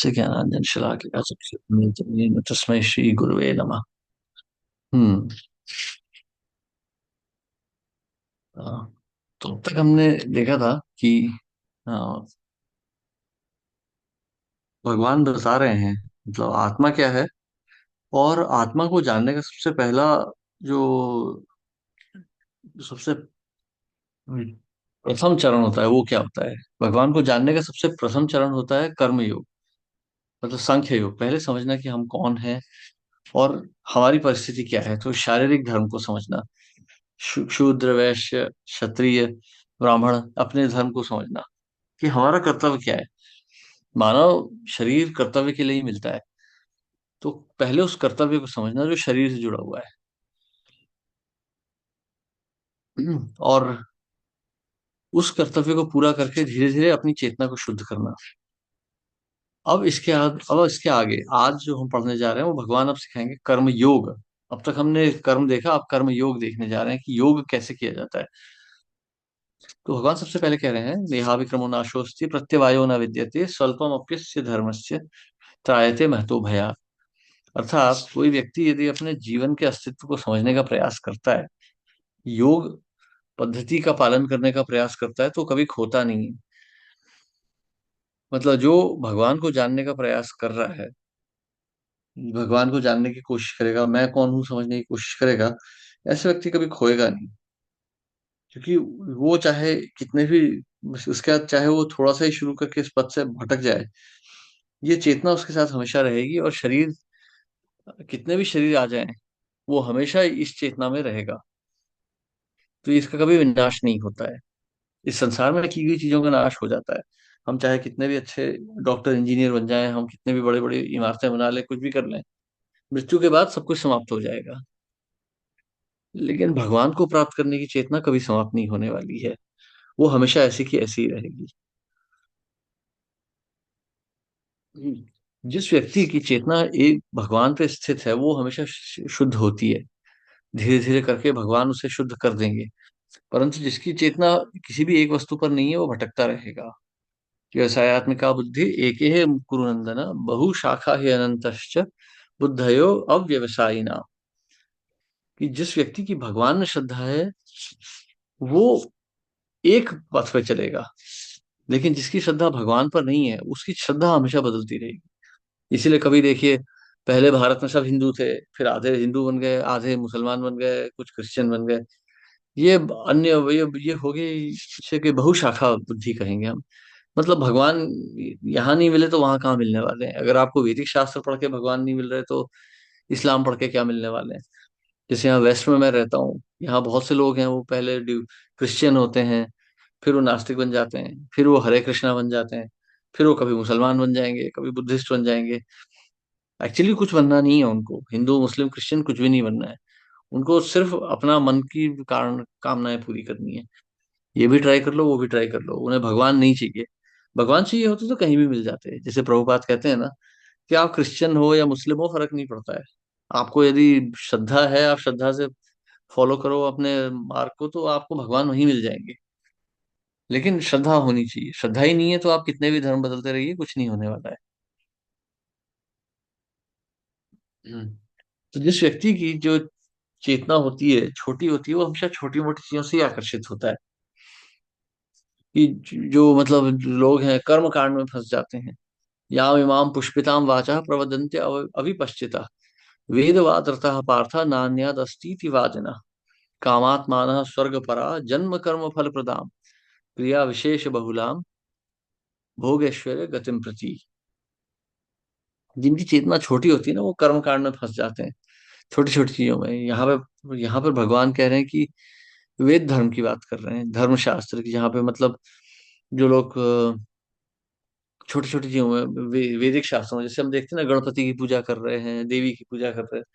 तस्य ज्ञानांजन शलाकया चक्षुरुन्मीलितं तस्मै श्री गुरुवे नमः। हम्म। हाँ, तो अब तक हमने देखा था कि हाँ, भगवान बता रहे हैं मतलब आत्मा क्या है। और आत्मा को जानने का सबसे पहला जो सबसे प्रथम चरण होता है वो क्या होता है। भगवान को जानने का सबसे प्रथम चरण होता है कर्म योग, मतलब सांख्य योग। पहले समझना कि हम कौन हैं और हमारी परिस्थिति क्या है, तो शारीरिक धर्म को समझना। शूद्र वैश्य क्षत्रिय ब्राह्मण, अपने धर्म को समझना कि हमारा कर्तव्य क्या है। मानव शरीर कर्तव्य के लिए ही मिलता है, तो पहले उस कर्तव्य को समझना जो शरीर से जुड़ा हुआ है। और उस कर्तव्य को पूरा करके धीरे धीरे अपनी चेतना को शुद्ध करना। अब इसके आगे आज जो हम पढ़ने जा रहे हैं वो भगवान अब सिखाएंगे कर्म योग। अब तक हमने कर्म देखा, अब कर्म योग देखने जा रहे हैं कि योग कैसे किया जाता है। तो भगवान सबसे पहले कह रहे हैं देहाविक्रमो नाशोस्ति प्रत्यवायो न विद्यते स्वल्पम अप्यस्य धर्मस्य त्रायते महतो भया। अर्थात कोई व्यक्ति यदि अपने जीवन के अस्तित्व को समझने का प्रयास करता है, योग पद्धति का पालन करने का प्रयास करता है, तो कभी खोता नहीं है। मतलब जो भगवान को जानने का प्रयास कर रहा है, भगवान को जानने की कोशिश करेगा, मैं कौन हूं समझने की कोशिश करेगा, ऐसे व्यक्ति कभी खोएगा नहीं। क्योंकि वो चाहे कितने भी, उसके बाद चाहे वो थोड़ा सा ही शुरू करके इस पथ से भटक जाए, ये चेतना उसके साथ हमेशा रहेगी। और शरीर, कितने भी शरीर आ जाएं, वो हमेशा इस चेतना में रहेगा। तो इसका कभी विनाश नहीं होता है। इस संसार में की गई चीजों का नाश हो जाता है। हम चाहे कितने भी अच्छे डॉक्टर इंजीनियर बन जाएं, हम कितने भी बड़े बड़े इमारतें बना लें, कुछ भी कर लें, मृत्यु के बाद सब कुछ समाप्त हो जाएगा। लेकिन भगवान को प्राप्त करने की चेतना कभी समाप्त नहीं होने वाली है। वो हमेशा ऐसी की ऐसी ही रहेगी। जिस व्यक्ति की चेतना एक भगवान पे स्थित है वो हमेशा शुद्ध होती है। धीरे धीरे करके भगवान उसे शुद्ध कर देंगे। परंतु जिसकी चेतना किसी भी एक वस्तु पर नहीं है वो भटकता रहेगा। व्यवसायत्मिका बुद्धि एके कुरुनंदन बहु शाखा ही अनंतश्च बुद्धयो अव्यवसायिना। कि जिस व्यक्ति की भगवान में श्रद्धा है वो एक पथ पे चलेगा। लेकिन जिसकी श्रद्धा भगवान पर नहीं है उसकी श्रद्धा हमेशा बदलती रहेगी। इसीलिए कभी देखिए, पहले भारत में सब हिंदू थे, फिर आधे हिंदू बन गए, आधे मुसलमान बन गए, कुछ क्रिश्चियन बन गए। ये अन्य ये हो गई इसे कि बहुशाखा बुद्धि कहेंगे हम। मतलब भगवान यहाँ नहीं मिले तो वहां कहाँ मिलने वाले हैं। अगर आपको वैदिक शास्त्र पढ़ के भगवान नहीं मिल रहे तो इस्लाम पढ़ के क्या मिलने वाले हैं। जैसे यहाँ वेस्ट में मैं रहता हूँ, यहाँ बहुत से लोग हैं वो पहले क्रिश्चियन होते हैं, फिर वो नास्तिक बन जाते हैं, फिर वो हरे कृष्णा बन जाते हैं, फिर वो कभी मुसलमान बन जाएंगे, कभी बुद्धिस्ट बन जाएंगे। एक्चुअली कुछ बनना नहीं है उनको, हिंदू मुस्लिम क्रिश्चियन कुछ भी नहीं बनना है। उनको सिर्फ अपना मन की कारण कामनाएं पूरी करनी है। ये भी ट्राई कर लो, वो भी ट्राई कर लो, उन्हें भगवान नहीं चाहिए। भगवान चाहिए होते तो कहीं भी मिल जाते। जैसे प्रभुपाद कहते हैं ना कि आप क्रिश्चियन हो या मुस्लिम हो फर्क नहीं पड़ता है। आपको यदि श्रद्धा है, आप श्रद्धा से फॉलो करो अपने मार्ग को, तो आपको भगवान वहीं मिल जाएंगे। लेकिन श्रद्धा होनी चाहिए। श्रद्धा ही नहीं है तो आप कितने भी धर्म बदलते रहिए, कुछ नहीं होने वाला है। हम्म। तो जिस व्यक्ति की जो चेतना होती है छोटी होती है, वो हमेशा छोटी मोटी चीजों से ही आकर्षित होता है। कि जो मतलब लोग हैं कर्म कांड में फंस जाते हैं। याम इमाम पुष्पिताम वाचा प्रवदन्ते अविपश्चिता वेदवाद रतः पार्थ नान्याद अस्तीति वाजना कामात्मान स्वर्ग परा जन्म कर्म फल प्रदाम क्रिया विशेष बहुलाम भोगेश्वर गतिम प्रति। जिनकी चेतना छोटी होती है ना वो कर्म कांड में फंस जाते हैं, छोटी छोटी चीजों में। यहाँ पर भगवान कह रहे हैं कि वेद धर्म की बात कर रहे हैं, धर्म शास्त्र की, जहाँ पे मतलब जो लोग छोटी छोटी चीजों में वैदिक शास्त्रों में, जैसे हम देखते हैं ना गणपति की पूजा कर रहे हैं, देवी की पूजा कर रहे हैं,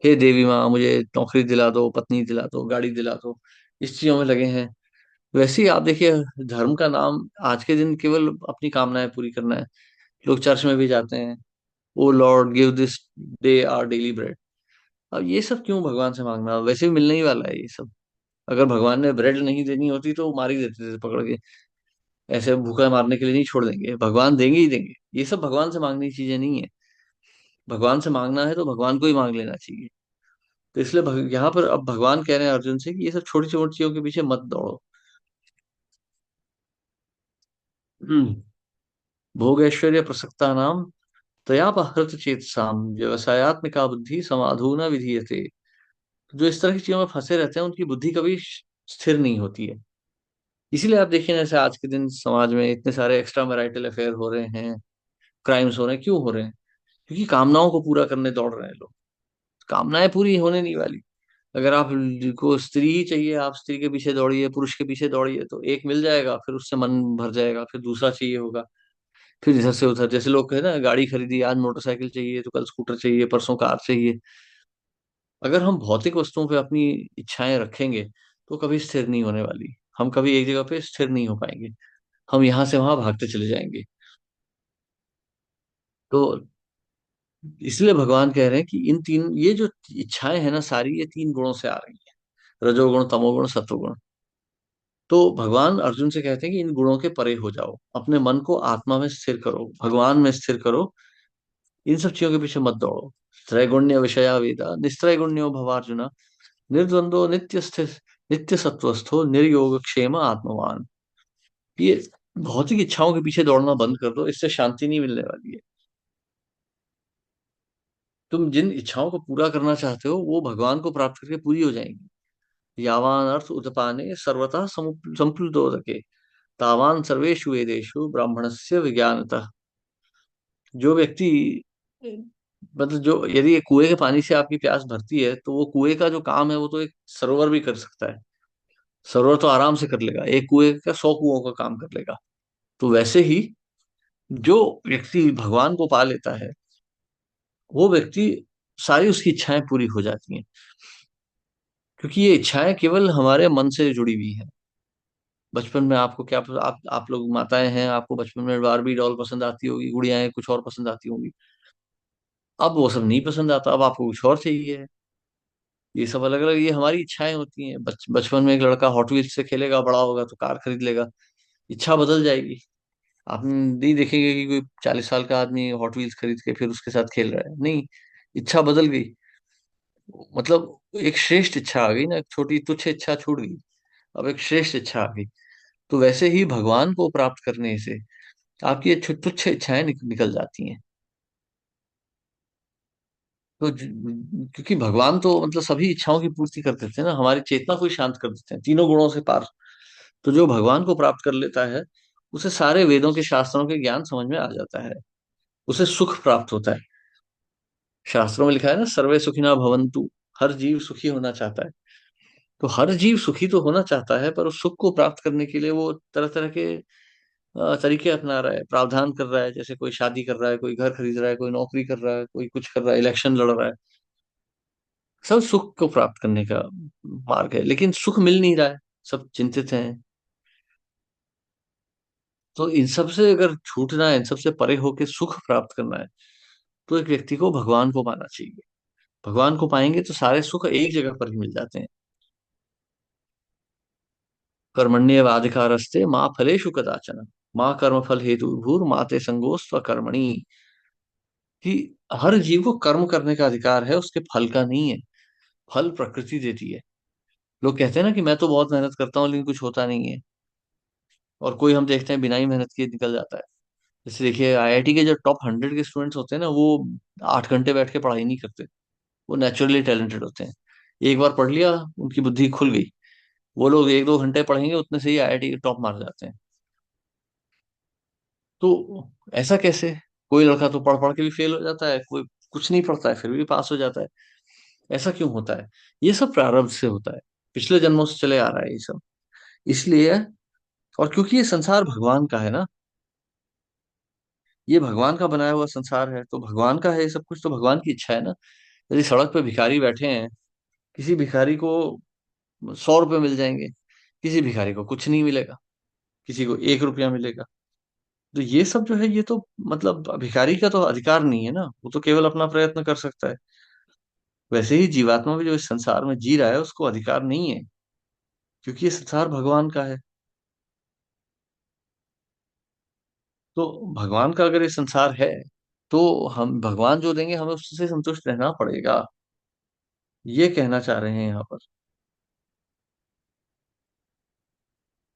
हे देवी माँ मुझे नौकरी दिला दो, पत्नी दिला दो, गाड़ी दिला दो, इस चीजों में लगे हैं। वैसे ही आप देखिए, धर्म का नाम आज के दिन केवल अपनी कामनाएं पूरी करना है। लोग चर्च में भी जाते हैं, O Lord give this day our daily bread. अब ये सब क्यों भगवान से मांगना, वैसे भी मिलने ही वाला है ये सब। अगर भगवान ने ब्रेड नहीं देनी होती तो वो मार ही देते थे पकड़ के। ऐसे भूखा मारने के लिए नहीं छोड़ देंगे, भगवान देंगे ही देंगे। ये सब भगवान से मांगने की चीजें नहीं है। भगवान से मांगना है तो भगवान को ही मांग लेना चाहिए। तो इसलिए यहाँ पर अब भगवान कह रहे हैं अर्जुन से कि ये सब छोटी छोटी चीजों के पीछे मत दौड़ो। हम्म। भोगैश्वर्य प्रसक्ता नाम तयापहृत चेतसाम व्यवसायत्मिका बुद्धि समाधुना विधीयते। जो इस तरह की चीजों में फंसे रहते हैं उनकी बुद्धि कभी स्थिर नहीं होती है। इसीलिए आप देखिए ना, जैसे आज के दिन समाज में इतने सारे एक्स्ट्रा मैरिटल अफेयर हो रहे हैं, क्राइम्स हो रहे हैं, क्यों हो रहे हैं? क्योंकि कामनाओं को पूरा करने दौड़ रहे हैं लोग। कामनाएं पूरी होने नहीं वाली। अगर आप को स्त्री ही चाहिए, आप स्त्री के पीछे दौड़िए, पुरुष के पीछे दौड़िए, तो एक मिल जाएगा, फिर उससे मन भर जाएगा, फिर दूसरा चाहिए होगा। फिर इधर से उधर, जैसे लोग कहते हैं ना, गाड़ी खरीदी, आज मोटरसाइकिल चाहिए तो कल स्कूटर चाहिए, परसों कार चाहिए। अगर हम भौतिक वस्तुओं पे अपनी इच्छाएं रखेंगे तो कभी स्थिर नहीं होने वाली। हम कभी एक जगह पे स्थिर नहीं हो पाएंगे। हम यहाँ से वहां भागते चले जाएंगे। तो इसलिए भगवान कह रहे हैं कि इन तीन, ये जो इच्छाएं हैं ना सारी, ये तीन गुणों से आ रही है, रजोगुण, तमोगुण, सत्वगुण। तो भगवान अर्जुन से कहते हैं कि इन गुणों के परे हो जाओ, अपने मन को आत्मा में स्थिर करो, भगवान में स्थिर करो। इन सब चीजों के पीछे मत दौड़ो। त्रैगुण्य विषया वेदा निस्त्रैगुण्यो भवार्जुन, निर्द्वंद्व नित्य स्थिर, नित्य सत्वस्थो निर्योग क्षेम आत्मवान। ये भौतिक इच्छाओं के पीछे दौड़ना बंद कर दो, इससे शांति नहीं मिलने वाली है। तुम जिन इच्छाओं को पूरा करना चाहते हो वो भगवान को प्राप्त करके पूरी हो जाएंगी। यावान अर्थ उदपाने सर्वतः संप्लुतोदके, तावान सर्वेषु वेदेषु ब्राह्मणस्य विज्ञानतः। जो व्यक्ति, मतलब जो, यदि एक कुएं के पानी से आपकी प्यास भरती है तो वो कुएं का जो काम है वो तो एक सरोवर भी कर सकता है। सरोवर तो आराम से कर लेगा, एक कुएं का 100 कुओं का काम कर लेगा। तो वैसे ही जो व्यक्ति भगवान को पा लेता है, वो व्यक्ति, सारी उसकी इच्छाएं पूरी हो जाती हैं। क्योंकि ये इच्छाएं केवल हमारे मन से जुड़ी हुई हैं। बचपन में आपको क्या, आप लोग माताएं हैं, आपको बचपन में बारबी डॉल पसंद आती होगी, गुड़ियाएं कुछ और पसंद आती होंगी। अब वो सब नहीं पसंद आता, अब आपको कुछ और चाहिए। ये सब अलग अलग, ये हमारी इच्छाएं होती हैं। बचपन में एक लड़का हॉट व्हील्स से खेलेगा, बड़ा होगा तो कार खरीद लेगा। इच्छा बदल जाएगी। आप नहीं देखेंगे कि कोई 40 साल का आदमी हॉट व्हील्स खरीद के फिर उसके साथ खेल रहा है, नहीं। इच्छा बदल गई। मतलब एक श्रेष्ठ इच्छा आ गई ना, एक छोटी तुच्छ इच्छा छूट गई, अब एक श्रेष्ठ इच्छा आ गई। तो वैसे ही भगवान को प्राप्त करने से आपकी ये तुच्छ इच्छाएं निकल जाती हैं। तो क्योंकि भगवान तो मतलब सभी इच्छाओं की पूर्ति कर देते हैं ना, हमारी चेतना को ही शांत कर देते हैं, तीनों गुणों से पार। तो जो भगवान को प्राप्त कर लेता है, उसे सारे वेदों के शास्त्रों के ज्ञान समझ में आ जाता है। उसे सुख प्राप्त होता है। शास्त्रों में लिखा है ना, सर्वे सुखिना भवन्तु। हर जीव सुखी होना चाहता है। तो हर जीव सुखी तो होना चाहता है, पर उस सुख को प्राप्त करने के लिए वो तरह तरह के तरीके अपना रहा है, प्रावधान कर रहा है। जैसे कोई शादी कर रहा है, कोई घर खरीद रहा है, कोई नौकरी कर रहा है, कोई कुछ कर रहा है, इलेक्शन लड़ रहा है। सब सुख को प्राप्त करने का मार्ग है, लेकिन सुख मिल नहीं रहा है। सब चिंतित हैं। तो इन सब से अगर छूटना है, इन सब से परे होकर सुख प्राप्त करना है, तो एक व्यक्ति को भगवान को पाना चाहिए। भगवान को पाएंगे तो सारे सुख एक जगह पर ही मिल जाते हैं। कर्मण्येवाधिकारस्ते माँ फलेषु कदाचन, माँ कर्म फल हेतु भूर माते संगोस्त्व कर्मणि। कि हर जीव को कर्म करने का अधिकार है, उसके फल का नहीं है। फल प्रकृति देती है। लोग कहते हैं ना कि मैं तो बहुत मेहनत करता हूँ लेकिन कुछ होता नहीं है। और कोई हम देखते हैं बिना ही मेहनत किए निकल जाता है। जैसे देखिए, आईआईटी के जो टॉप 100 के स्टूडेंट्स होते हैं ना, वो 8 घंटे बैठ के पढ़ाई नहीं करते। वो नेचुरली टैलेंटेड होते हैं। एक बार पढ़ लिया, उनकी बुद्धि खुल गई। वो लोग 1-2 घंटे पढ़ेंगे, उतने से ही आईआईटी के टॉप मार जाते हैं। तो ऐसा कैसे? कोई लड़का तो पढ़ पढ़ के भी फेल हो जाता है, कोई कुछ नहीं पढ़ता है फिर भी पास हो जाता है। ऐसा क्यों होता है? ये सब प्रारब्ध से होता है। पिछले जन्मों से चले आ रहा है ये सब। इसलिए, और क्योंकि ये संसार भगवान का है ना, ये भगवान का बनाया हुआ संसार है, तो भगवान का है ये सब कुछ, तो भगवान की इच्छा है ना। यदि सड़क पे भिखारी बैठे हैं, किसी भिखारी को 100 रुपए मिल जाएंगे, किसी भिखारी को कुछ नहीं मिलेगा, किसी को 1 रुपया मिलेगा। तो ये सब जो है, ये तो मतलब भिखारी का तो अधिकार नहीं है ना, वो तो केवल अपना प्रयत्न कर सकता है। वैसे ही जीवात्मा भी जो इस संसार में जी रहा है, उसको अधिकार नहीं है, क्योंकि ये संसार भगवान का है। तो भगवान का अगर ये संसार है, तो हम भगवान जो देंगे हमें उससे संतुष्ट रहना पड़ेगा, ये कहना चाह रहे हैं यहाँ पर।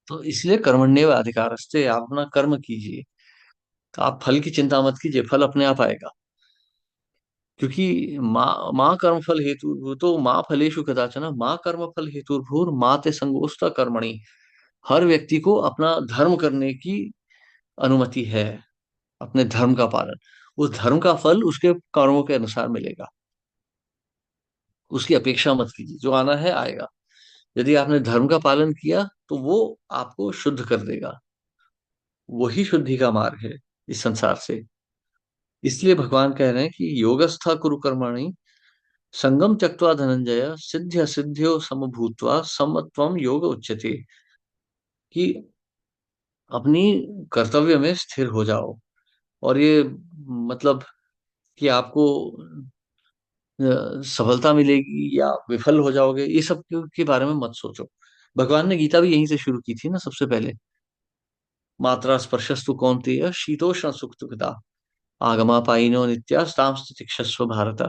तो इसलिए कर्मण्येव अधिकारस्ते, आप अपना कर्म कीजिए। आप फल की चिंता मत कीजिए, फल अपने आप आएगा। क्योंकि माँ कर्म फल हेतु तो माँ फलेषु कदाचन माँ कर्म फल हेतुर्भुर माँ ते संगोष्ठा कर्मणि। हर व्यक्ति को अपना धर्म करने की अनुमति है, अपने धर्म का पालन। उस धर्म का फल उसके कर्मों के अनुसार मिलेगा। उसकी अपेक्षा मत कीजिए, जो आना है आएगा। यदि आपने धर्म का पालन किया तो वो आपको शुद्ध कर देगा। वही शुद्धि का मार्ग है इस संसार से। इसलिए भगवान कह रहे हैं कि योगस्था कुरु कर्मणि संगम त्यक्त्वा धनंजय सिद्ध्य असिद्ध्यो समभूत्वा समत्वम योग उच्यते। कि अपनी कर्तव्य में स्थिर हो जाओ। और ये मतलब कि आपको सफलता मिलेगी या विफल हो जाओगे, ये सब के बारे में मत सोचो। भगवान ने गीता भी यहीं से शुरू की थी ना सबसे पहले। मात्रा स्पर्शस्तु कौन्तेय शीतोष्ण सुख दुखदा आगमापायिनो नित्यास्तां तितिक्षस्व भारत।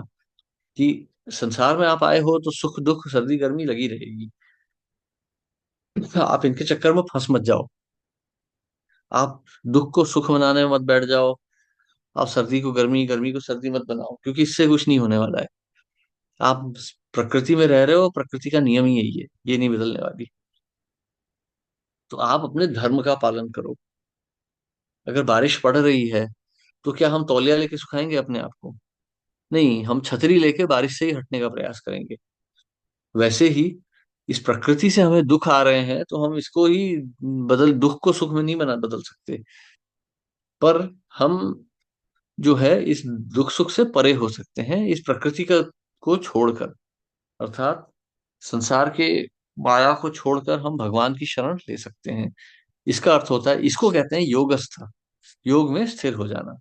कि संसार में आप आए हो तो सुख दुख सर्दी गर्मी लगी रहेगी। आप इनके चक्कर में फंस मत जाओ। आप दुख को सुख बनाने में मत बैठ जाओ। आप सर्दी को गर्मी, गर्मी को सर्दी मत बनाओ, क्योंकि इससे कुछ नहीं होने वाला है। आप प्रकृति में रह रहे हो, प्रकृति का नियम ही यही है, ये नहीं बदलने वाली। तो आप अपने धर्म का पालन करो। अगर बारिश पड़ रही है तो क्या हम तौलिया लेके सुखाएंगे अपने आप को? नहीं, हम छतरी लेके बारिश से ही हटने का प्रयास करेंगे। वैसे ही इस प्रकृति से हमें दुख आ रहे हैं तो हम इसको ही बदल, दुख को सुख में नहीं बदल सकते। पर हम जो है इस दुख सुख से परे हो सकते हैं, इस प्रकृति का को छोड़कर। अर्थात संसार के माया को छोड़कर हम भगवान की शरण ले सकते हैं। इसका अर्थ होता है, इसको कहते हैं योगस्थ, योग में स्थिर हो जाना।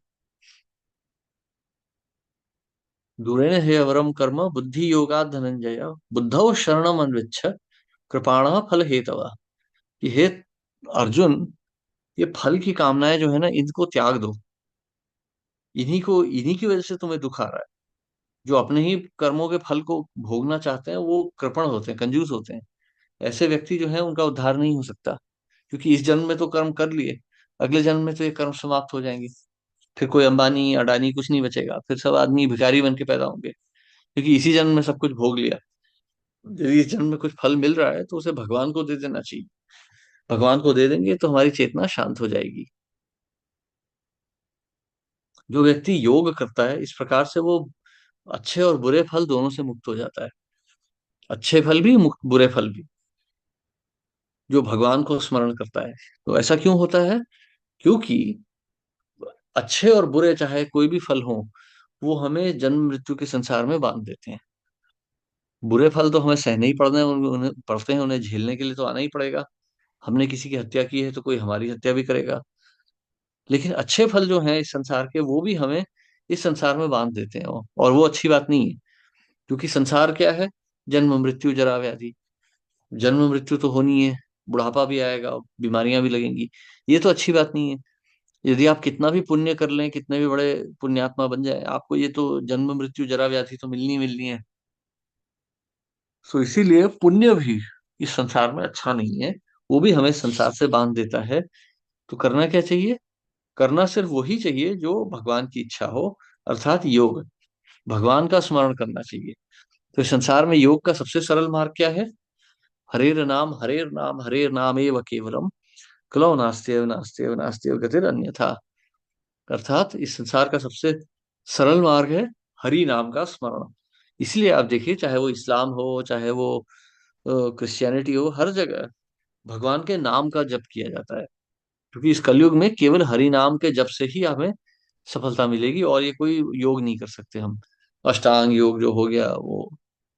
दूरेण हे अवरम कर्म बुद्धि योगात् धनंजय बुद्धौ शरणम अन्विच्छ कृपाण फल हेतव। कि हे अर्जुन, ये फल की कामनाएं जो है ना, इनको त्याग दो। इन्हीं की वजह से तुम्हें दुख आ रहा है। जो अपने ही कर्मों के फल को भोगना चाहते हैं वो कृपण होते हैं, कंजूस होते हैं। ऐसे व्यक्ति जो है उनका उद्धार नहीं हो सकता। क्योंकि इस जन्म में तो कर्म कर लिए, अगले जन्म में तो ये कर्म समाप्त हो जाएंगे। फिर कोई अंबानी अडानी कुछ नहीं बचेगा, फिर सब आदमी भिखारी बन के पैदा होंगे। क्योंकि इसी जन्म में सब कुछ भोग लिया। यदि इस जन्म में कुछ फल मिल रहा है तो उसे भगवान को दे देना चाहिए। भगवान को दे देंगे तो हमारी चेतना शांत हो जाएगी। जो व्यक्ति योग करता है इस प्रकार से, वो अच्छे और बुरे फल दोनों से मुक्त हो जाता है। अच्छे फल भी, मुक्त बुरे फल भी। जो भगवान को स्मरण करता है। तो ऐसा क्यों होता है? क्योंकि अच्छे और बुरे चाहे कोई भी फल हो, वो हमें जन्म मृत्यु के संसार में बांध देते हैं। बुरे फल तो हमें सहने ही पड़ने, उन्हें पड़ते हैं, उन्हें झेलने के लिए तो आना ही पड़ेगा। हमने किसी की हत्या की है तो कोई हमारी हत्या भी करेगा। लेकिन अच्छे फल जो हैं इस संसार के, वो भी हमें इस संसार में बांध देते हैं, और वो अच्छी बात नहीं है। क्योंकि संसार क्या है? जन्म मृत्यु जरा व्याधि। जन्म मृत्यु तो होनी है, बुढ़ापा भी आएगा, बीमारियां भी लगेंगी। ये तो अच्छी बात नहीं है। यदि आप कितना भी पुण्य कर लें, कितने भी बड़े पुण्यात्मा बन जाए, आपको ये तो जन्म मृत्यु जरा व्याधि तो मिलनी मिलनी है। तो इसीलिए पुण्य भी इस संसार में अच्छा नहीं है। वो भी हमें संसार से बांध देता है। तो करना क्या चाहिए? करना सिर्फ वही चाहिए जो भगवान की इच्छा हो, अर्थात योग। भगवान का स्मरण करना चाहिए। तो इस संसार में योग का सबसे सरल मार्ग क्या है? हरेर नाम हरेर नाम एव केवलम कलौ नास्त्येव नास्त्येव नास्त्येव गतिर अन्यथा। अर्थात इस संसार का सबसे सरल मार्ग है हरि नाम का स्मरण। इसलिए आप देखिए, चाहे वो इस्लाम हो, चाहे वो क्रिश्चियनिटी हो, हर जगह भगवान के नाम का जप किया जाता है। क्योंकि इस कलयुग में केवल हरि नाम के जप से ही हमें सफलता मिलेगी, और ये कोई योग नहीं कर सकते हम। अष्टांग योग जो हो गया, वो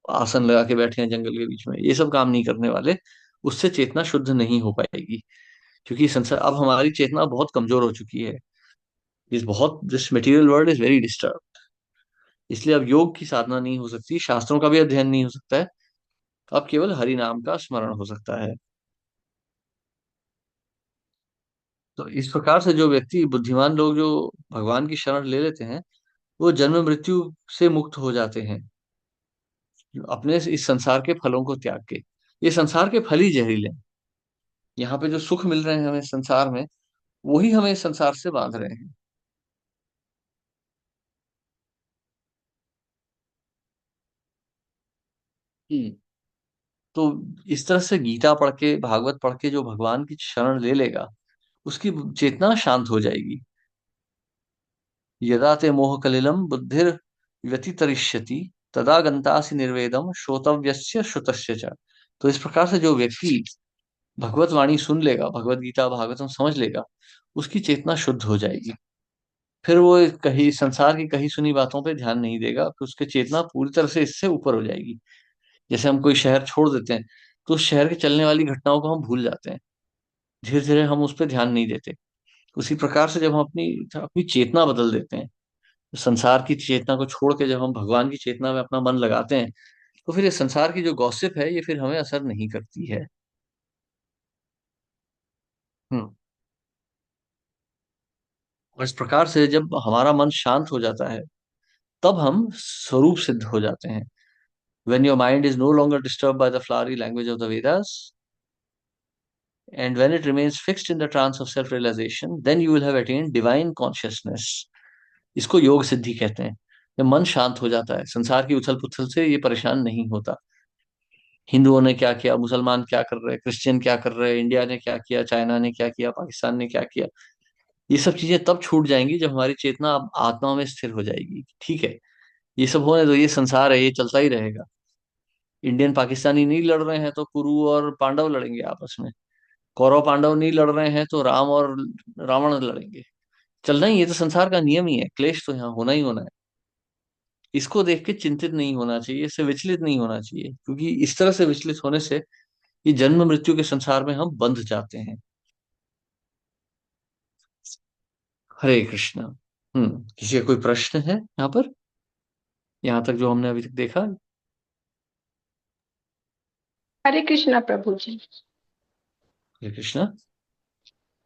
आसन लगा के बैठे हैं जंगल के बीच में, ये सब काम नहीं करने वाले। उससे चेतना शुद्ध नहीं हो पाएगी। क्योंकि संसार, अब हमारी चेतना बहुत कमजोर हो चुकी है। This material world is very disturb. इसलिए अब योग की साधना नहीं हो सकती, शास्त्रों का भी अध्ययन नहीं हो सकता है। अब केवल हरि नाम का स्मरण हो सकता है। तो इस प्रकार से जो व्यक्ति, बुद्धिमान लोग जो भगवान की शरण ले लेते हैं, वो जन्म मृत्यु से मुक्त हो जाते हैं, अपने इस संसार के फलों को त्याग के। ये संसार के फल ही जहरीले हैं। यहाँ पे जो सुख मिल रहे हैं हमें संसार में, वही हमें इस संसार से बांध रहे हैं। हम्म। तो इस तरह से गीता पढ़ के, भागवत पढ़ के जो भगवान की शरण ले लेगा, उसकी चेतना शांत हो जाएगी। यदा ते मोह कलिलम बुद्धिर व्यतितरिष्यति, तदा गंतासि निर्वेदम श्रोतव्यस्य श्रुतस्य च। तो इस प्रकार से जो व्यक्ति भगवत वाणी सुन लेगा, भगवत गीता भागवतम समझ लेगा, उसकी चेतना शुद्ध हो जाएगी। फिर वो कहीं संसार की कही सुनी बातों पे ध्यान नहीं देगा, फिर उसकी चेतना पूरी तरह से इससे ऊपर हो जाएगी। जैसे हम कोई शहर छोड़ देते हैं, तो उस शहर के चलने वाली घटनाओं को हम भूल जाते हैं, धीरे धीरे हम उस पर ध्यान नहीं देते। उसी प्रकार से जब हम अपनी अपनी चेतना बदल देते हैं, तो संसार की चेतना को छोड़ के जब हम भगवान की चेतना में अपना मन लगाते हैं, तो फिर ये संसार की जो गॉसिप है, ये फिर हमें असर नहीं करती है। हम्म। और इस प्रकार से जब हमारा मन शांत हो जाता है, तब हम स्वरूप सिद्ध हो जाते हैं। When your mind is no longer disturbed by the flowery language of the Vedas, and when it remains fixed in the trance of self-realization, then you will have attained divine consciousness. इसको योग सिद्धि कहते हैं। जब मन शांत हो जाता है, संसार की उथल पुथल से ये परेशान नहीं होता। हिंदुओं ने क्या किया, मुसलमान क्या कर रहे हैं, क्रिश्चियन क्या कर रहे हैं, इंडिया ने क्या किया, चाइना ने क्या किया, पाकिस्तान ने क्या किया, ये सब चीजें तब छूट जाएंगी जब हमारी चेतना अब आत्मा में स्थिर हो जाएगी। ठीक है, ये सब होने दो, ये संसार है, ये चलता ही रहेगा। इंडियन पाकिस्तानी नहीं लड़ रहे हैं तो कुरु और पांडव लड़ेंगे आपस में। कौरव पांडव नहीं लड़ रहे हैं तो राम और रावण लड़ेंगे। चलना ही, ये तो संसार का नियम ही है, क्लेश तो यहाँ होना ही होना है। इसको देख के चिंतित नहीं होना चाहिए, इससे विचलित नहीं होना चाहिए, क्योंकि इस तरह से विचलित होने से ये जन्म मृत्यु के संसार में हम बंध जाते हैं। हरे कृष्णा। किसी का कोई प्रश्न है यहाँ पर, यहाँ तक जो हमने अभी तक देखा? हरे कृष्णा प्रभु जी। हरे कृष्णा।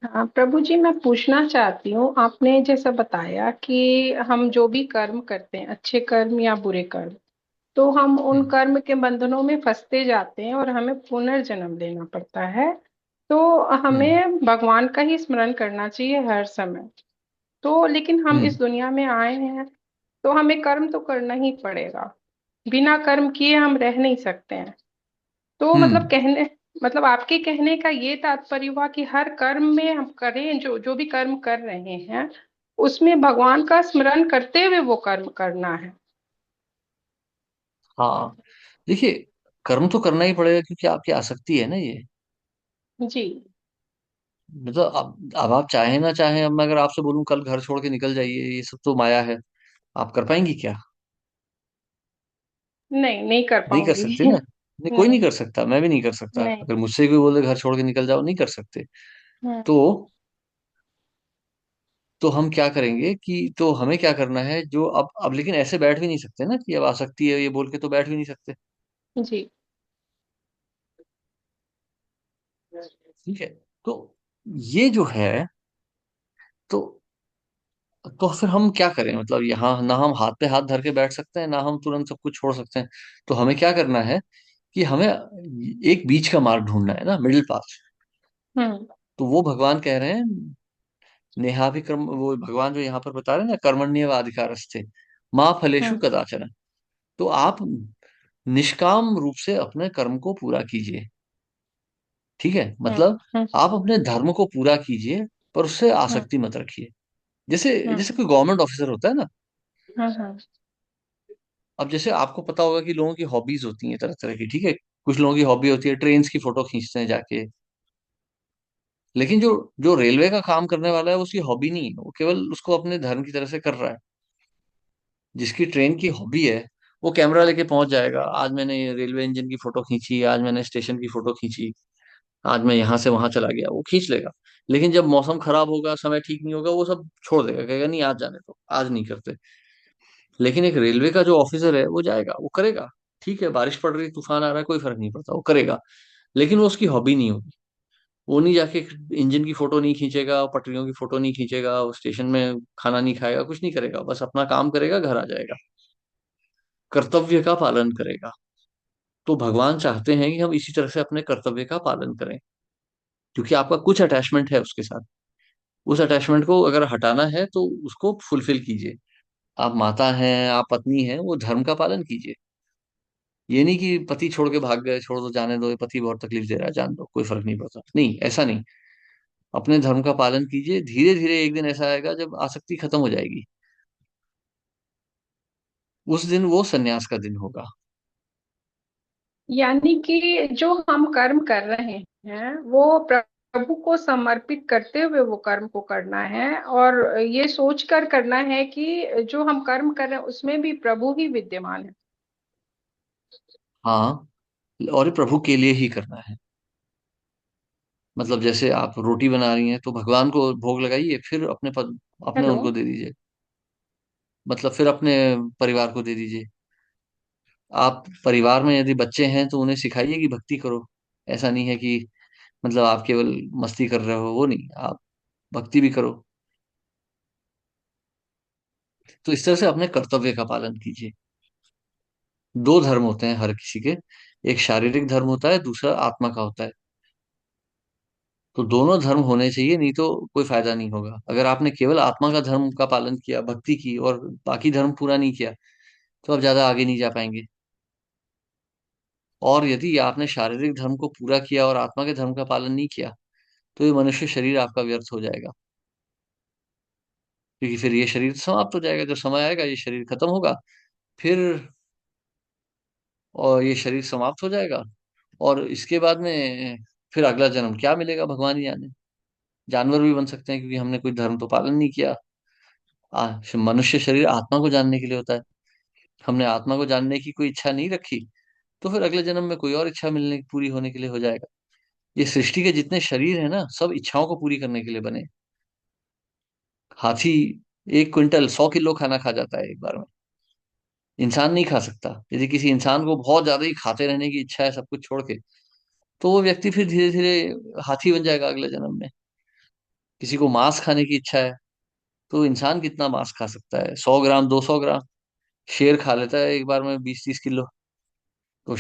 हाँ प्रभु जी, मैं पूछना चाहती हूँ, आपने जैसा बताया कि हम जो भी कर्म करते हैं, अच्छे कर्म या बुरे कर्म, तो हम उन हम्म। कर्म के बंधनों में फंसते जाते हैं और हमें पुनर्जन्म लेना पड़ता है। तो हम्म। हमें भगवान का ही स्मरण करना चाहिए हर समय। तो लेकिन हम हम्म। इस दुनिया में आए हैं, तो हमें कर्म तो करना ही पड़ेगा। बिना कर्म किए हम रह नहीं सकते हैं। तो मतलब हम्म। मतलब आपके कहने का ये तात्पर्य हुआ कि हर कर्म में हम करें, जो जो भी कर्म कर रहे हैं, उसमें भगवान का स्मरण करते हुए वो कर्म करना है। हाँ, देखिए, कर्म तो करना ही पड़ेगा, क्योंकि आपकी आसक्ति है ना ये। जी। मतलब अब आप चाहे ना चाहे, अब मैं अगर आपसे बोलूं कल घर छोड़ के निकल जाइए, ये सब तो माया है, आप कर पाएंगी क्या? नहीं, नहीं कर नहीं कर पाऊंगी। सकते ना। नहीं, कोई नहीं नहीं। कर सकता, मैं भी नहीं कर सकता। नहीं। अगर मुझसे कोई बोले घर छोड़ के निकल जाओ, नहीं कर सकते। हम्म। तो हम क्या करेंगे कि, तो हमें क्या करना है, जो अब लेकिन ऐसे बैठ भी नहीं सकते ना कि अब आसक्ति है ये बोल के तो बैठ भी नहीं सकते। जी। ठीक है। तो ये जो है, तो फिर हम क्या करें, मतलब यहाँ ना हम हाथ पे हाथ धर के बैठ सकते हैं, ना हम तुरंत सब कुछ छोड़ सकते हैं। तो हमें क्या करना है कि हमें एक बीच का मार्ग ढूंढना है ना, मिडिल पाथ। हम्म। तो वो भगवान कह रहे हैं, नेहाभिक्रम, वो भगवान जो यहाँ पर बता रहे हैं ना, कर्मण्येव अधिकारस्ते माँ फलेषु हम्म। कदाचन। तो आप निष्काम रूप से अपने कर्म को पूरा कीजिए। ठीक है, हम्म। मतलब हम्म। आप अपने धर्म को पूरा कीजिए, पर उससे हम्म। आसक्ति मत रखिए। जैसे जैसे हम्म। कोई गवर्नमेंट ऑफिसर होता है ना। हम्म। अब जैसे आपको पता होगा कि लोगों की हॉबीज होती हैं तरह तरह की, ठीक है। कुछ लोगों की हॉबी होती है ट्रेन की फोटो खींचते हैं जाके। लेकिन जो जो रेलवे का काम करने वाला है, वो उसकी हॉबी नहीं है, वो केवल उसको अपने धर्म की तरह से कर रहा है। जिसकी ट्रेन की हॉबी है, वो कैमरा लेके पहुंच जाएगा, आज मैंने ये रेलवे इंजन की फोटो खींची, आज मैंने स्टेशन की फोटो खींची, आज मैं यहाँ से वहां चला गया, वो खींच लेगा। लेकिन जब मौसम खराब होगा, समय ठीक नहीं होगा, वो सब छोड़ देगा, कहेगा नहीं आज जाने दो, आज नहीं करते। लेकिन एक रेलवे का जो ऑफिसर है, वो जाएगा, वो करेगा। ठीक है, बारिश पड़ रही, तूफान आ रहा है, कोई फर्क नहीं पड़ता, वो करेगा। लेकिन वो उसकी हॉबी नहीं होगी। वो नहीं जाके इंजन की फोटो नहीं खींचेगा, पटरियों की फोटो नहीं खींचेगा, वो स्टेशन में खाना नहीं खाएगा, कुछ नहीं करेगा, बस अपना काम करेगा, घर आ जाएगा, कर्तव्य का पालन करेगा। तो भगवान चाहते हैं कि हम इसी तरह से अपने कर्तव्य का पालन करें, क्योंकि आपका कुछ अटैचमेंट है उसके साथ। उस अटैचमेंट को अगर हटाना है तो उसको फुलफिल कीजिए। आप माता हैं, आप पत्नी हैं, वो धर्म का पालन कीजिए। ये नहीं कि पति छोड़ के भाग गए, छोड़ दो, जाने दो, ये पति बहुत तकलीफ दे रहा है, जान दो, कोई फर्क नहीं पड़ता, नहीं, ऐसा नहीं। अपने धर्म का पालन कीजिए, धीरे धीरे एक दिन ऐसा आएगा जब आसक्ति खत्म हो जाएगी। उस दिन वो सन्यास का दिन होगा। यानी कि जो हम कर्म कर रहे हैं वो प्रभु को समर्पित करते हुए वो कर्म को करना है, और ये सोच कर करना है कि जो हम कर्म कर रहे हैं उसमें भी प्रभु ही विद्यमान है। हाँ, और ये प्रभु के लिए ही करना है। मतलब जैसे आप रोटी बना रही हैं तो भगवान को भोग लगाइए, फिर अपने हेलो। उनको दे दीजिए। मतलब फिर अपने परिवार को दे दीजिए। आप परिवार में यदि बच्चे हैं तो उन्हें सिखाइए कि भक्ति करो। ऐसा नहीं है कि मतलब आप केवल मस्ती कर रहे हो, वो नहीं, आप भक्ति भी करो। तो इस तरह से अपने कर्तव्य का पालन कीजिए। दो धर्म होते हैं हर किसी के। एक शारीरिक धर्म होता है, दूसरा आत्मा का होता है। तो दोनों धर्म होने चाहिए, नहीं तो कोई फायदा नहीं होगा। अगर आपने केवल आत्मा का धर्म का पालन किया, भक्ति की, और बाकी धर्म पूरा नहीं किया, तो आप ज्यादा आगे नहीं जा पाएंगे। और यदि आपने शारीरिक धर्म को पूरा किया और आत्मा के धर्म का पालन नहीं किया, तो ये मनुष्य शरीर आपका व्यर्थ हो जाएगा। क्योंकि फिर ये शरीर समाप्त हो जाएगा, जब समय आएगा ये शरीर खत्म होगा। फिर और ये शरीर समाप्त हो जाएगा, और इसके बाद में फिर अगला जन्म क्या मिलेगा भगवान ही जाने। जानवर भी बन सकते हैं, क्योंकि हमने कोई धर्म तो पालन नहीं किया। मनुष्य शरीर आत्मा को जानने के लिए होता है। हमने आत्मा को जानने की कोई इच्छा नहीं रखी, तो फिर अगले जन्म में कोई और इच्छा मिलने पूरी होने के लिए हो जाएगा। ये सृष्टि के जितने शरीर है ना, सब इच्छाओं को पूरी करने के लिए बने। हाथी 1 क्विंटल 100 किलो खाना खा जाता है एक बार में। इंसान नहीं खा सकता। यदि किसी इंसान को बहुत ज्यादा ही खाते रहने की इच्छा है सब कुछ छोड़ के, तो वो व्यक्ति फिर धीरे धीरे हाथी बन जाएगा अगले जन्म में। किसी को मांस खाने की इच्छा है, तो इंसान कितना मांस खा सकता है? 100 ग्राम, 200 ग्राम। शेर खा लेता है एक बार में 20-30 किलो। तो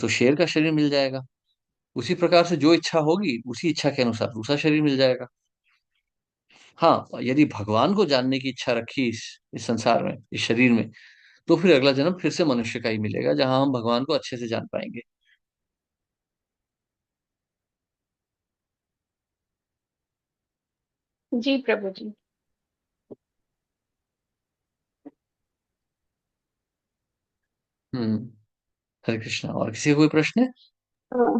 शेर का शरीर मिल जाएगा। उसी प्रकार से जो इच्छा होगी उसी इच्छा के अनुसार दूसरा शरीर मिल जाएगा। हाँ, यदि भगवान को जानने की इच्छा रखी इस संसार में, इस शरीर में, तो फिर अगला जन्म फिर से मनुष्य का ही मिलेगा, जहां हम भगवान को अच्छे से जान पाएंगे। जी प्रभु जी। हम्म। हरे कृष्णा। और किसी का कोई प्रश्न है?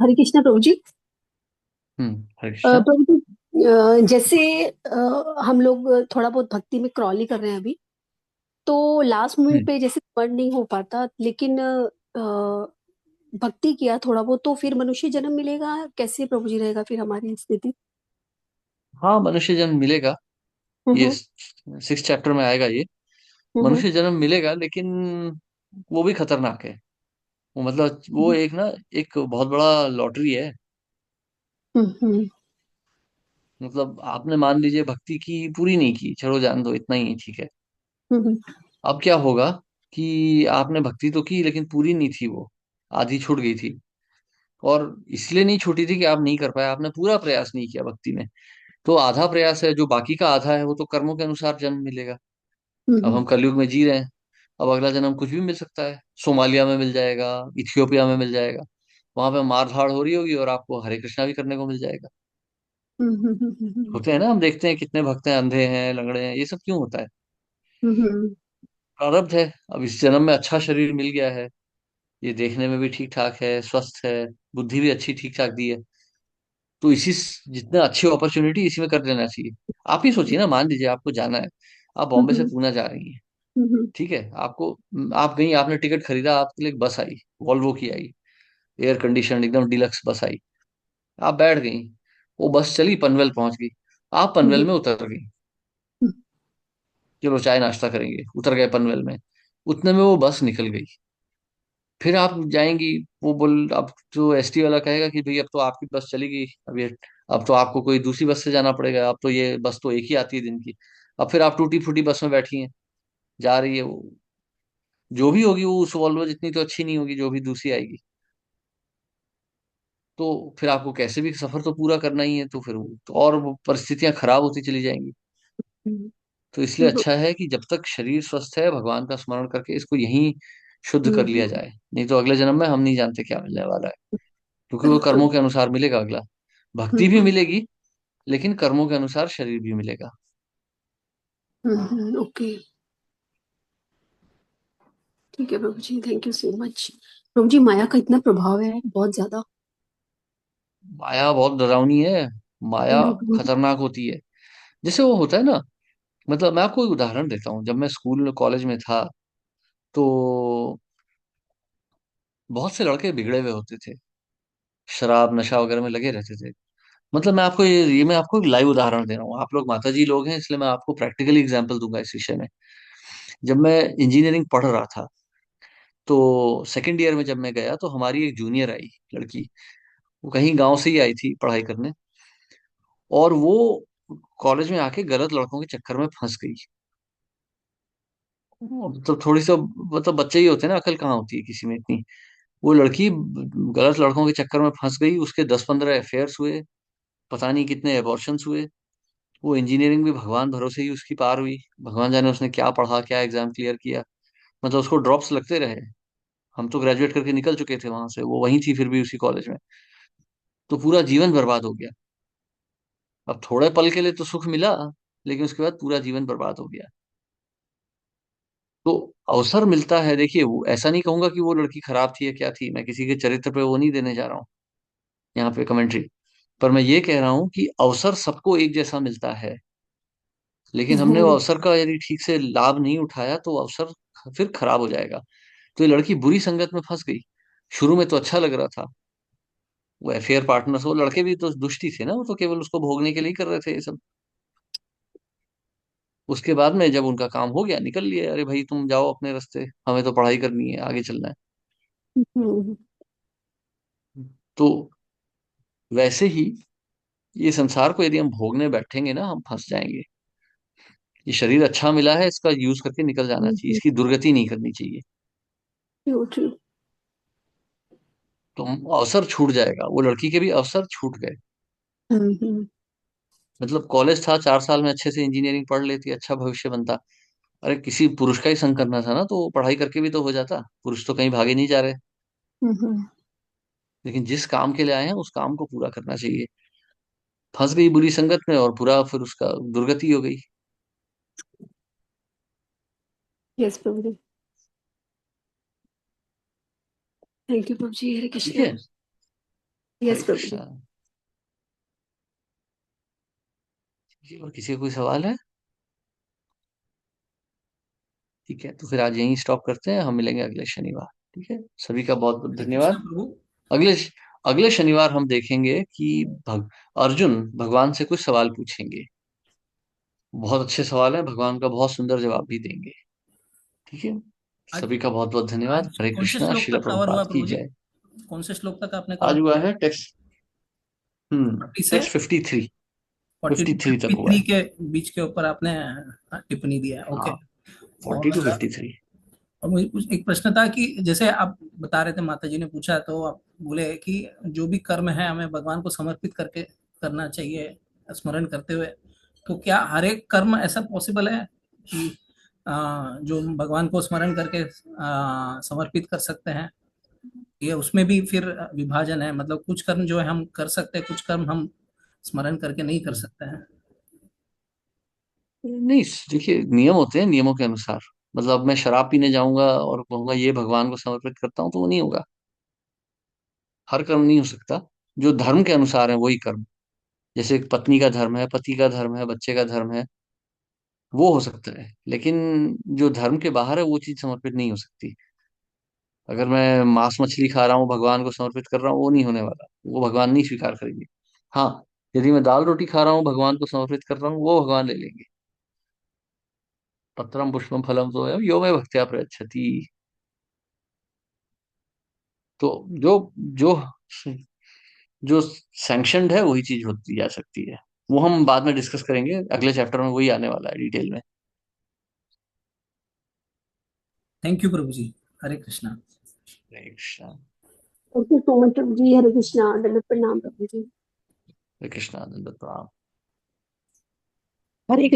हरे कृष्णा प्रभु जी। हरे कृष्णा। प्रभु जी, जैसे हम लोग थोड़ा बहुत भक्ति में क्रॉली कर रहे हैं अभी, तो लास्ट मोमेंट हम्म। पे जैसे बर्न नहीं हो पाता, लेकिन भक्ति किया थोड़ा बहुत, तो फिर मनुष्य जन्म मिलेगा? कैसे प्रभु जी रहेगा फिर हमारी स्थिति? हाँ, मनुष्य जन्म मिलेगा। ये हम्म। 6 चैप्टर में आएगा ये। हम्म। मनुष्य जन्म मिलेगा, लेकिन वो भी खतरनाक है। वो मतलब वो हम्म। एक ना, एक बहुत बड़ा लॉटरी है। हम्म। मतलब आपने मान लीजिए भक्ति की पूरी नहीं की, चलो जान दो, इतना ही ठीक है। हम्म। अब क्या होगा कि आपने भक्ति तो की लेकिन पूरी नहीं थी वो, आधी छूट गई थी। और इसलिए नहीं छूटी थी कि आप नहीं कर पाए, आपने पूरा प्रयास नहीं किया भक्ति में। तो आधा प्रयास है, जो बाकी का आधा है वो तो कर्मों के अनुसार जन्म मिलेगा। अब हम्म। हम कलयुग में जी रहे हैं। अब अगला जन्म कुछ भी मिल सकता है, सोमालिया में मिल जाएगा, इथियोपिया में मिल जाएगा। वहां पे मार धाड़ हो रही होगी और आपको हरे कृष्णा भी करने को मिल जाएगा। होते हैं ना, हम देखते हैं कितने भक्त हैं, अंधे हैं, लंगड़े हैं, ये सब क्यों होता है? प्रारब्ध है। अब इस जन्म में अच्छा शरीर मिल गया है, ये देखने में भी ठीक ठाक है, स्वस्थ है, बुद्धि भी अच्छी ठीक ठाक दी है, तो जितना अच्छी अपॉर्चुनिटी इसी में कर लेना चाहिए। आप ही सोचिए ना, मान लीजिए आपको जाना है, आप बॉम्बे से पूना जा रही हैं। ठीक है, आप गई, आपने टिकट खरीदा, आपके लिए एक बस आई, वॉल्वो की आई, एयर कंडीशन एकदम डिलक्स बस आई। आप बैठ गई, वो बस चली, पनवेल पहुंच गई। आप पनवेल में उतर गई, चलो चाय नाश्ता करेंगे, उतर गए पनवेल में। उतने में वो बस निकल गई। फिर आप जाएंगी, वो बोल अब जो एसटी वाला कहेगा कि भाई अब तो आपकी बस चली गई, अब ये अब तो आपको कोई दूसरी बस से जाना पड़ेगा, अब तो ये बस तो एक ही आती है दिन की। अब फिर आप टूटी फूटी बस में बैठी हैं, जा रही है वो, जो भी होगी वो उस वॉल्वो जितनी तो अच्छी नहीं होगी जो भी दूसरी आएगी। तो फिर आपको कैसे भी सफर तो पूरा करना ही है, तो फिर तो और वो परिस्थितियां खराब होती चली जाएंगी। हम्म, तो इसलिए हम्म, अच्छा है कि जब तक शरीर स्वस्थ है भगवान का स्मरण करके इसको यहीं शुद्ध कर लिया हम्म, जाए। नहीं तो अगले जन्म में हम नहीं जानते क्या मिलने वाला है, क्योंकि वो बिल्कुल। कर्मों के अनुसार मिलेगा अगला। भक्ति भी हम्म, मिलेगी, लेकिन कर्मों के अनुसार शरीर भी मिलेगा। ओके। ठीक है प्रभु ji, thank you so much. Prabhu जी, माया का इतना प्रभाव है बहुत ज्यादा। माया बहुत डरावनी है, माया हम्म, खतरनाक होती है। जैसे वो होता है ना, मतलब मैं आपको एक उदाहरण देता हूँ। जब मैं स्कूल कॉलेज में था, तो बहुत से लड़के बिगड़े हुए होते थे, शराब नशा वगैरह में लगे रहते थे। मतलब मैं आपको ये मैं आपको एक लाइव उदाहरण दे रहा हूँ। आप लोग माता जी लोग हैं, इसलिए मैं आपको प्रैक्टिकली एग्जांपल दूंगा इस विषय में। जब मैं इंजीनियरिंग पढ़ रहा था, तो सेकंड ईयर में जब मैं गया, तो हमारी एक जूनियर आई लड़की। वो कहीं गांव से ही आई थी पढ़ाई करने, और वो कॉलेज में आके गलत लड़कों के चक्कर में फंस गई। तो थोड़ी सा, मतलब बच्चे ही होते हैं ना, अकल कहाँ होती है किसी में इतनी। वो लड़की गलत लड़कों के चक्कर में फंस गई, उसके 10-15 अफेयर्स हुए, पता नहीं कितने अबॉर्शंस हुए। वो इंजीनियरिंग भी भगवान भरोसे ही उसकी पार हुई। भगवान जाने उसने क्या पढ़ा, क्या एग्जाम क्लियर किया, मतलब उसको ड्रॉप्स लगते रहे। हम तो ग्रेजुएट करके निकल चुके थे वहां से, वो वहीं थी फिर भी उसी कॉलेज में। तो पूरा जीवन बर्बाद हो गया। अब थोड़े पल के लिए तो सुख मिला, लेकिन उसके बाद पूरा जीवन बर्बाद हो गया। तो अवसर मिलता है, देखिए वो ऐसा नहीं कहूंगा कि वो लड़की खराब थी या क्या थी, मैं किसी के चरित्र पे वो नहीं देने जा रहा हूँ यहाँ पे कमेंट्री। पर मैं ये कह रहा हूँ कि अवसर सबको एक जैसा मिलता है, लेकिन हमने वो हम्म, अवसर का यदि ठीक से लाभ नहीं उठाया तो अवसर फिर खराब हो जाएगा। तो ये लड़की बुरी संगत में फंस गई। शुरू में तो अच्छा लग रहा था, वो अफेयर पार्टनर्स, वो लड़के भी तो दुष्टी थे ना, वो तो केवल उसको भोगने के लिए ही कर रहे थे ये सब। उसके बाद में जब उनका काम हो गया, निकल लिए, अरे भाई तुम जाओ अपने रास्ते, हमें तो पढ़ाई करनी है, आगे चलना है। हम्म, तो वैसे ही ये संसार को यदि हम भोगने बैठेंगे ना, हम फंस जाएंगे। ये शरीर अच्छा मिला है, इसका यूज करके निकल जाना चाहिए, इसकी दुर्गति नहीं करनी चाहिए। True true. तो अवसर छूट जाएगा, वो लड़की के भी अवसर छूट गए। हम्म, मतलब कॉलेज था, 4 साल में अच्छे से इंजीनियरिंग पढ़ लेती, अच्छा भविष्य बनता। अरे किसी पुरुष का ही संग करना था ना, तो पढ़ाई करके भी तो हो जाता। पुरुष तो कहीं भागे नहीं जा रहे। हम्म, लेकिन जिस काम के लिए आए हैं उस काम को पूरा करना चाहिए। फंस गई बुरी संगत में, और पूरा फिर उसका दुर्गति हो गई। Yes Prabhu ji, thank you Prabhu ji, Hare ठीक कृष्णा। है। हरे यस प्रभु जी। कृष्णा। और किसी का कोई सवाल है? ठीक है, तो फिर आज यहीं स्टॉप करते हैं, हम मिलेंगे अगले शनिवार। ठीक है, सभी का बहुत बहुत हरे कृष्णा धन्यवाद। प्रभु। अगले अगले शनिवार हम देखेंगे कि अर्जुन भगवान से कुछ सवाल पूछेंगे। बहुत अच्छे सवाल है, भगवान का बहुत सुंदर जवाब भी देंगे। ठीक है, आज सभी का बहुत बहुत धन्यवाद। आज हरे कौन से कृष्णा, श्लोक शिला तक कवर हुआ प्रभुपाद की प्रभु जी? जय। कौन से श्लोक तक आपने आज कवर हुआ किया? है टेक्स्ट, 40 से टेक्स्ट 53, 40 फिफ्टी टू थ्री तक हुआ 53 है। के बीच के ऊपर आपने टिप्पणी दिया है। ओके। हाँ, 40 to 53। और मुझे एक प्रश्न था कि जैसे आप बता रहे थे, माता जी ने पूछा तो आप बोले कि जो भी कर्म है हमें भगवान को समर्पित करके करना चाहिए, स्मरण करते हुए। तो क्या हर एक कर्म ऐसा पॉसिबल है कि जो भगवान को स्मरण करके समर्पित कर सकते हैं? ये उसमें भी फिर विभाजन है, मतलब कुछ कर्म जो है हम कर सकते हैं, कुछ कर्म हम स्मरण करके नहीं कर सकते हैं। नहीं, देखिए नियम होते हैं, नियमों के अनुसार। मतलब अब मैं शराब पीने जाऊंगा और कहूंगा ये भगवान को समर्पित करता हूँ, तो वो नहीं होगा। हर कर्म नहीं हो सकता। जो धर्म के अनुसार है वही कर्म। जैसे एक पत्नी का धर्म है, पति का धर्म है, बच्चे का धर्म है, वो हो सकता है। लेकिन जो धर्म के बाहर है वो चीज समर्पित नहीं हो सकती। अगर मैं मांस मछली खा रहा हूँ, भगवान को समर्पित कर रहा हूँ, वो नहीं होने वाला, वो भगवान नहीं स्वीकार करेंगे। हाँ, यदि मैं दाल रोटी खा रहा हूँ, भगवान को समर्पित कर रहा हूँ, वो भगवान ले लेंगे। पत्रम पुष्पम फलम तो यो में भक्त्या प्रयच्छति। तो जो जो जो सैंक्शनड है वही चीज होती जा सकती है। वो हम बाद में डिस्कस करेंगे, अगले चैप्टर में वही आने वाला है डिटेल में। Thank you Prabhu ji. Hare Krishna. Hare Krishna. Thank you so much Prabhu ji. Hare Krishna, दंडवत प्रणाम प्रभु जी। हरे कृष्णा, दंडवत प्रणाम। हरे